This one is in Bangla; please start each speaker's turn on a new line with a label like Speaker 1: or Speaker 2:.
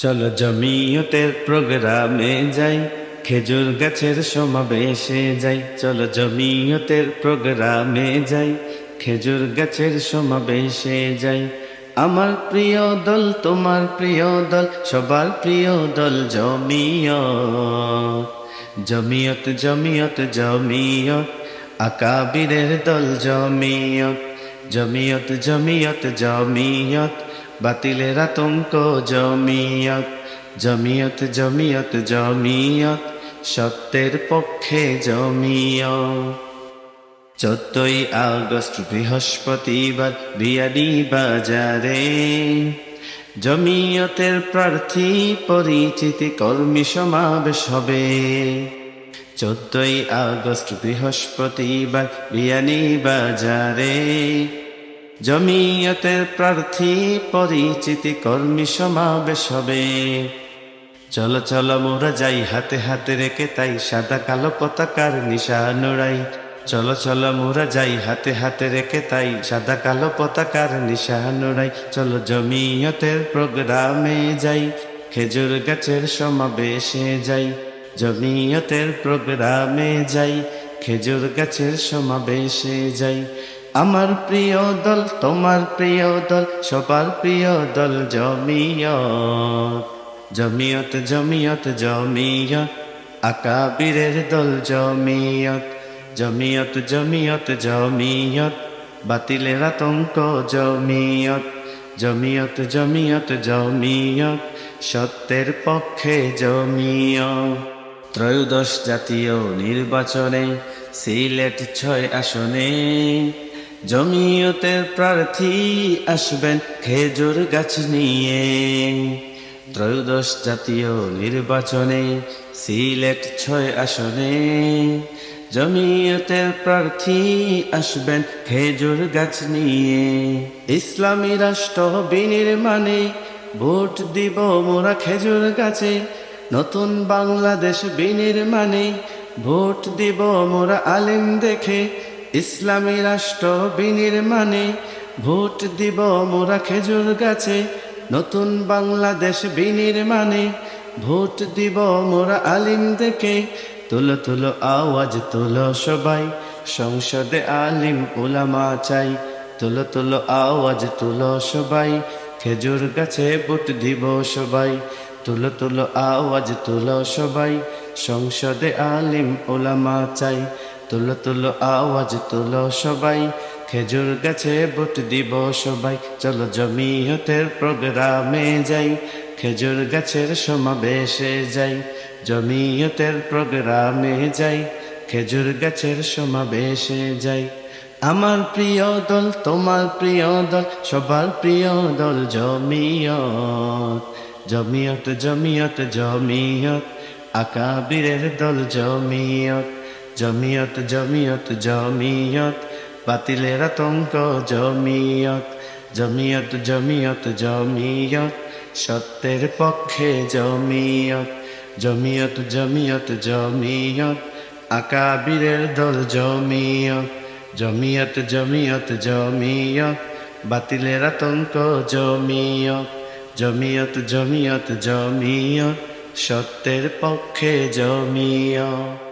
Speaker 1: চলো জমিয়তের প্রোগ্রামে যাই, খেজুর গাছের সমাবেশে যাই। চলো জমিয়তের প্রোগ্রামে যাই, খেজুর গাছের সমাবেশে যাই। আমার প্রিয় দল, তোমার প্রিয় দল, সবার প্রিয় দল জমিয়ত। জমিয়ত জমিয়ত জমিয়ত, আকাবিরের দল জমিয়ত। জমিয়ত জমিয়ত জমিয়ত, বাতিলের আতঙ্ক জমিয়ত। জমিয়ত জমিয়ত জমিয়ত, সত্যের পক্ষে জমিয়ত। 14ই আগস্ট বৃহস্পতিবার বিয়ানীবাজারে জমিয়তের প্রার্থী পরিচিতি কর্মী সমাবেশ হবে। 14ই আগস্ট বৃহস্পতিবার বিয়ানীবাজারে জমিয়তের প্রার্থী পরিচিতি কর্মী সমাবেশ হবে। চলো চলো মোরা যাই, হাতে হাতে রেখে তাই সাদা কালো পতাকার নিশান উড়াই। চলো চলো মোরা যাই, হাতে হাতে রেখে তাই সাদা কালো পতাকার নিশান উড়াই। চলো জমিয়তের প্রোগ্রামে যাই, খেজুর গাছের সমাবেশে যাই। জমিয়তের প্রোগ্রামে যাই, খেজুর গাছের সমাবেশে যাই। আমার প্রিয় দল, তোমার প্রিয় দল, সবার প্রিয় দল জমিয়ত। জমিয়ত জমিয়ত জমিয়ত, আকাবিরের দল জমিয়ত। জমিয়ত জমিয়ত জমিয়ত, বাতিলের আতঙ্ক জমিয়ত। জমিয়ত জমিয়ত জমিয়ত, সত্যের পক্ষে জমিয়ত। ত্রয়োদশ জাতীয় নির্বাচনে সিলেট 6 আসনে জমিয়তের প্রার্থী আসবেন খেজুর গাছ নিয়ে। ত্রয়োদশ জাতীয় নির্বাচনে সিলেট 6 আসনে জমিয়তের প্রার্থী আসবেন খেজুর গাছ নিয়ে। ইসলামী রাষ্ট্র বিনির্মাণে ভোট দিব মোরা খেজুর গাছে। নতুন বাংলাদেশ বিনির্মাণে ভোট দিব মোরা আলেম দেখে। ইসলামী রাষ্ট্র বিনির্মাণে ভোট দিব মোরা খেজুর গাছে। নতুন বাংলাদেশ বিনির্মাণে ভোট দিব মোরা আলিম দেখে। তুলো তুলো আওয়াজ তুলো সবাই, সংসদে আলিম উলামা চাই। তুলো তুলো আওয়াজ তুলো সবাই, খেজুর গাছে ভোট দিব সবাই। তুলো তুলো আওয়াজ তুলো সবাই, সংসদে আলিম উলামা চাই। তুলো তুলো আওয়াজ তুলো সবাই, খেজুর গাছে ভোট দিব সবাই। চলো জমিয়তের প্রোগ্রামে যাই, খেজুর গাছের সমাবেশে যাই। জমিয়তের প্রোগ্রামে যাই, খেজুর গাছের সমাবেশে যাই। আমার প্রিয় দল, তোমার প্রিয় দল, সবার প্রিয় দল জমিয়ত। জমিয়ত জমিয়ত জমিয়ত, আকাবিরের দল জমিয়ত। জমিয়ত জমিয়ত জমিয়ত, বাতিলের আতঙ্ক জমিয়ত। জমিয়ত জমিয়ত জমিয়ত, সত্যের পক্ষে জমিয়ত। জমিয়ত জমিয়ত জমিয়ত, আকাবিরের দল জমিয়ত। জমিয়ত জমিয়ত জমিয়ত, বাতিলের আতঙ্ক জমিয়ত। জমিয়ত জমিয়ত জমিয়ত, সত্যের পক্ষে জমিয়ত।